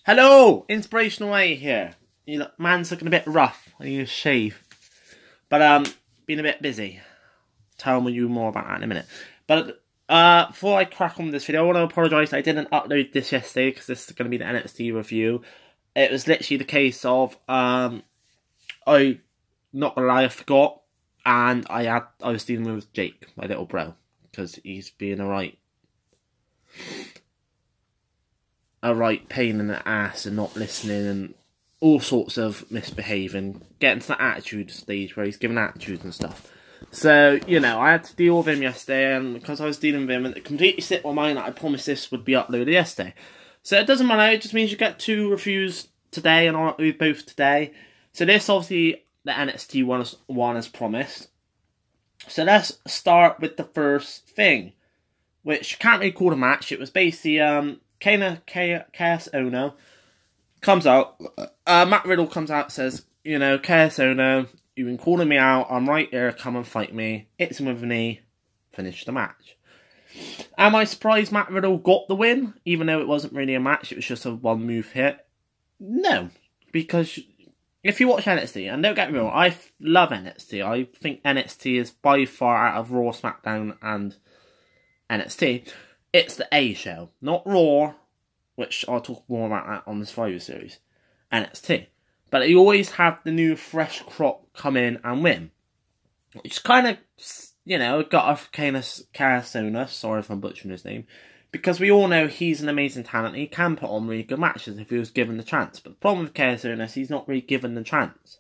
Hello! Inspirational Way here. You look, man's looking a bit rough. I need a shave. But, been a bit busy. Tell you more about that in a minute. But, before I crack on with this video, I want to apologise I didn't upload this yesterday because this is going to be the NXT review. It was literally the case of, not gonna lie, I forgot. And I was dealing with Jake, my little bro. Because he's being a right pain in the ass and not listening and all sorts of misbehaving, getting to the attitude stage where he's giving attitudes and stuff. So, you know, I had to deal with him yesterday, and because I was dealing with him, it completely slipped my mind that I promised this would be uploaded yesterday. So it doesn't matter, it just means you get 2 reviews today, and I'll upload both today. So this, obviously, the NXT one as promised. So let's start with the first thing, which can't really call a match. It was basically, KS Ono comes out, Matt Riddle comes out and says, you know, KS Ono, you've been calling me out, I'm right here, come and fight me, hits him with a knee, finish the match. Am I surprised Matt Riddle got the win, even though it wasn't really a match, it was just a one move hit? No, because if you watch NXT, and don't get me wrong, I love NXT, I think NXT is by far out of Raw, SmackDown and NXT, it's the A show, not Raw, which I'll talk more about that on this Survivor Series, NXT. But you always have the new fresh crop come in and win. Which kind of, you know, got off Karasona, sorry if I'm butchering his name, because we all know he's an amazing talent. He can put on really good matches if he was given the chance. But the problem with Karasona is he's not really given the chance.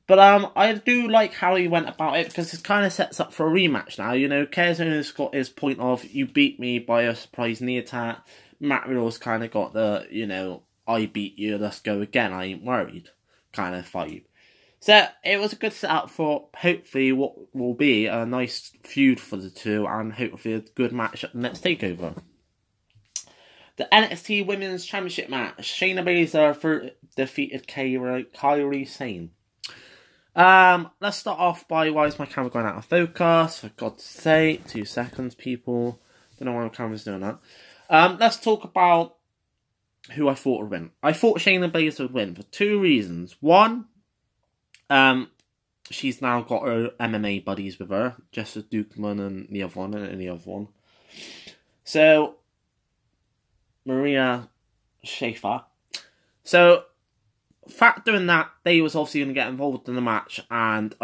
But I do like how he went about it, because it kind of sets up for a rematch now. You know, Karazona's got his point of, you beat me by a surprise knee attack. Matt Riddle's kind of got the, you know, I beat you, let's go again, I ain't worried kind of vibe. So it was a good setup for hopefully what will be a nice feud for the two, and hopefully a good match at the next takeover. The NXT Women's Championship match. Shayna Baszler defeated Kairi Sane. Let's start off by, why is my camera going out of focus? For God's sake, 2 seconds, people. Don't know why my camera's doing that. Let's talk about who I thought would win. I thought Shayna Baszler would win for 2 reasons. One, she's now got her MMA buddies with her, Jessica Dukeman and the other one. So, Maria Schaefer. So, factoring that, they was obviously going to get involved in the match, and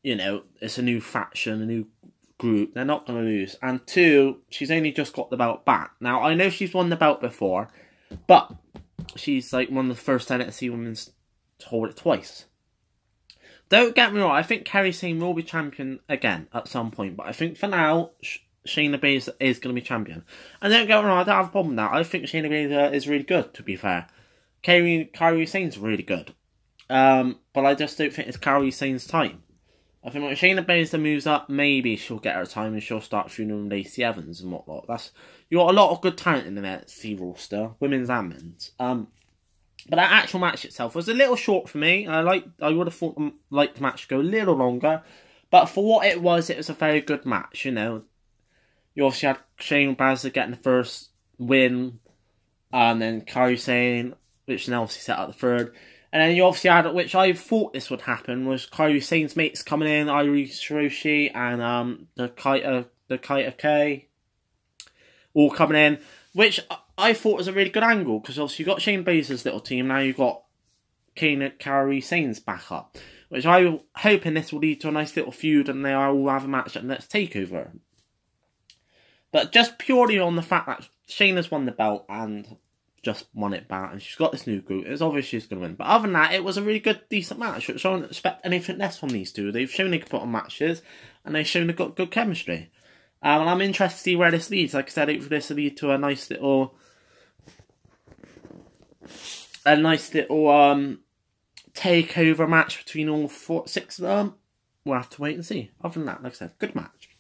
you know, it's a new faction, a new group, they're not going to lose. And 2, she's only just got the belt back. Now, I know she's won the belt before, but she's like one of the first NXT women's to hold it twice. Don't get me wrong, I think Kairi Sane will be champion again at some point, but I think for now, Shayna Baszler is going to be champion. And don't get me wrong, I don't have a problem with that. I think Shayna Baszler is really good, to be fair. Kairi Sane's really good. But I just don't think it's Kairi Sane's time. I think when Shayna Baszler moves up, maybe she'll get her time and she'll start feuding with Lacey Evans and whatnot. You got a lot of good talent in the NXT roster, women's and men's. But that actual match itself was a little short for me. I would have liked the match to go a little longer. But for what it was a very good match, you know. You obviously had Shayna Baszler getting the first win, and then Kairi Sane, which then obviously set up the third. And then you obviously had, which I thought this would happen, was Kairi Sane's mates coming in, Irie Shiroshi and the Kaita K, all coming in, which I thought was a really good angle, because obviously you've got Shayna Baszler's little team, now you've got Kairi Sane's backup, which I'm hoping this will lead to a nice little feud and they all have a match at the next takeover. But just purely on the fact that Shayna's won the belt and just won it back, and she's got this new group, it's obvious she's going to win. But other than that, it was a really good, decent match, which I don't expect anything less from these two. They've shown they can put on matches, and they've shown they've got good chemistry. And I'm interested to see where this leads. Like I said, hopefully this will lead to a nice little takeover match between all 6 of them. We'll have to wait and see. Other than that, like I said, good match.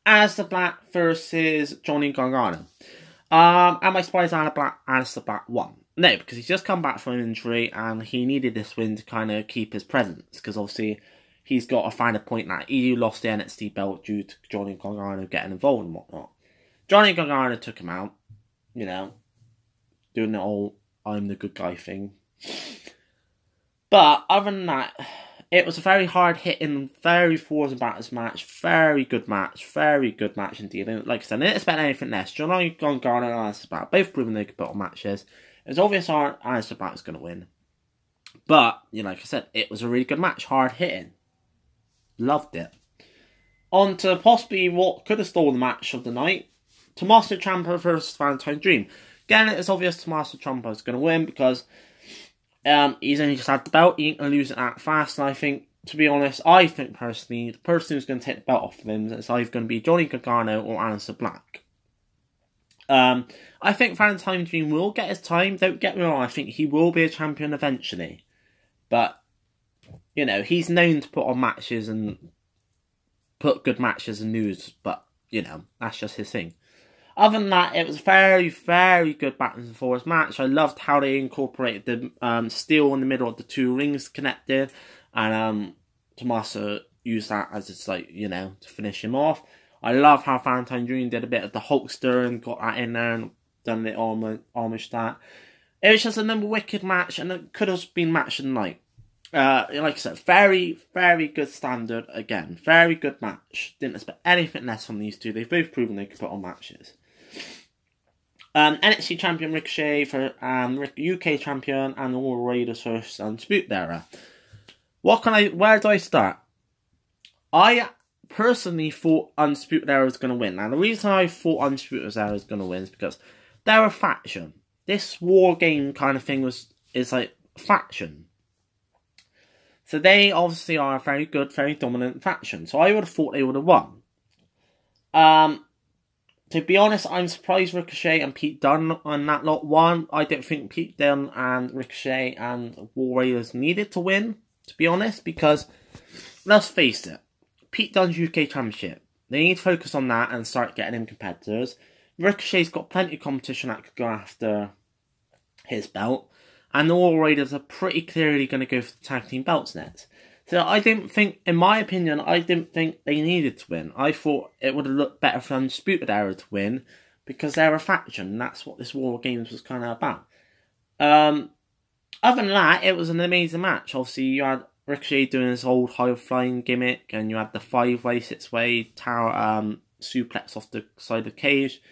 Aleister Black versus Johnny Gargano. Am I surprised Aleister Black won? No, because he's just come back from an injury and he needed this win to kind of keep his presence, because obviously he's got to find a point that he lost the NXT belt due to Johnny Gargano getting involved and whatnot. Johnny Gargano took him out, you know, doing the whole I'm the good guy thing. But other than that, it was a very hard-hitting, very forwards and backwards match. Very good match indeed. And like I said, I didn't expect anything less. John Garner and Alistair Black both proving they could put on matches. It was obvious Alistair Black was going to win. But, like I said, it was a really good match. Hard-hitting. Loved it. On to possibly what could have stolen the match of the night. Tommaso Ciampa versus Valentine Dream. Again, it's obvious Tommaso Ciampa is going to win because he's only just had the belt. He ain't going to lose it that fast. And I think, to be honest, personally, the person who's going to take the belt off of him is either going to be Johnny Gargano or Alistair Black. I think Valentine Dream will get his time. Don't get me wrong. I think he will be a champion eventually. But, he's known to put on matches and put good matches and news. But, that's just his thing. Other than that, it was a very, very good backwards and forwards match. I loved how they incorporated the steel in the middle of the two rings connected. And Tommaso used that as it's to finish him off. I love how Valentine Dream did a bit of the Hulkster and got that in there and done it almost that. It was just another wicked match, and it could have been match of the night. Like I said, very, very good standard again. Very good match. Didn't expect anything less from these two. They've both proven they could put on matches. NXT champion Ricochet for UK champion and the War Raiders versus Undisputed Era. Where do I start? I personally thought Undisputed Era was going to win. Now, the reason I thought Undisputed Era was going to win is because they're a faction. This war game kind of thing is like a faction. So they obviously are a very good, very dominant faction. So I would have thought they would have won. To be honest, I'm surprised Ricochet and Pete Dunne on that lot won. I don't think Pete Dunne and Ricochet and War Raiders needed to win, to be honest, because let's face it, Pete Dunne's UK Championship. They need to focus on that and start getting him competitors. Ricochet's got plenty of competition that could go after his belt. And the War Raiders are pretty clearly going to go for the tag team belts next. So I didn't think, in my opinion, they needed to win. I thought it would have looked better for Undisputed Era to win because they're a faction. And that's what this War Games was kind of about. Other than that, it was an amazing match. Obviously, you had Ricochet doing his old high-flying gimmick, and you had the 5-way, 6-way tower suplex off the side of the cage.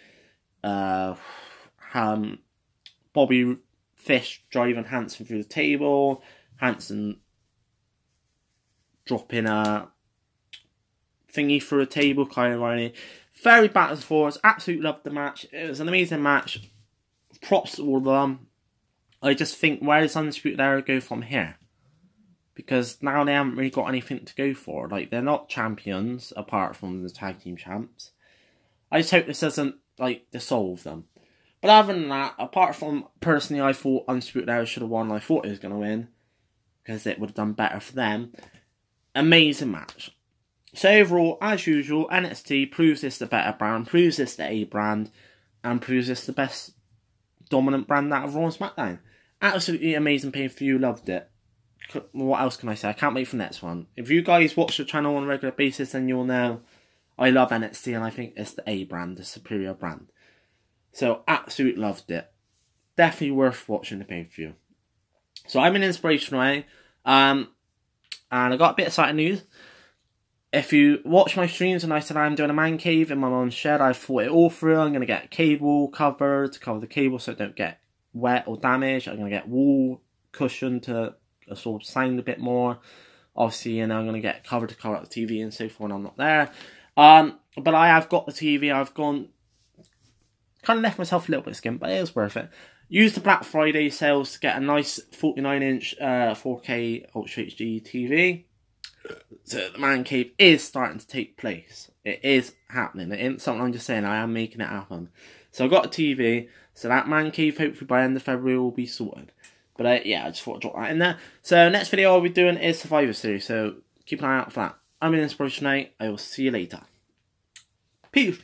Bobby Fish driving Hanson through the table. Hanson dropping a thingy through a table, kind of irony. Very backwards and forwards. Absolutely loved the match. It was an amazing match. Props to all of them. I just think, where does Undisputed Era go from here? Because now they haven't really got anything to go for. Like, they're not champions, apart from the tag team champs. I just hope this doesn't, dissolve them. But other than that, apart from, personally, I thought Undisputed Era should have won. I thought it was going to win. Because it would have done better for them. Amazing match. So overall, as usual, NXT proves this the better brand, proves this the A brand, and proves this the best dominant brand out of Raw and SmackDown. Absolutely amazing pay-per-view, loved it. What else can I say? I can't wait for the next one. If you guys watch the channel on a regular basis, then you'll know I love NXT and I think it's the A brand, the superior brand. So, absolutely loved it. Definitely worth watching the pay-per-view. So, I'm in Inspiration Way. And I got a bit of exciting news. If you watch my streams and I said I'm doing a man cave in my mum's shed, I thought it all through. I'm going to get a cable cover to cover the cable so it don't get wet or damaged. I'm going to get wool cushion to sort of sound a bit more. Obviously, I'm going to get cover to cover up the TV and so forth when I'm not there. But I have got the TV. I've kind of left myself a little bit skint, but it was worth it. Use the Black Friday sales to get a nice 49-inch 4K Ultra HD TV. So the man cave is starting to take place. It is happening. It ain't something I'm just saying. I am making it happen. So I got a TV. So that man cave hopefully by the end of February will be sorted. But yeah, I just thought I'd drop that in there. So next video I'll be doing is Survivor Series. So keep an eye out for that. I'm in Inspiration Night. I will see you later. Peace.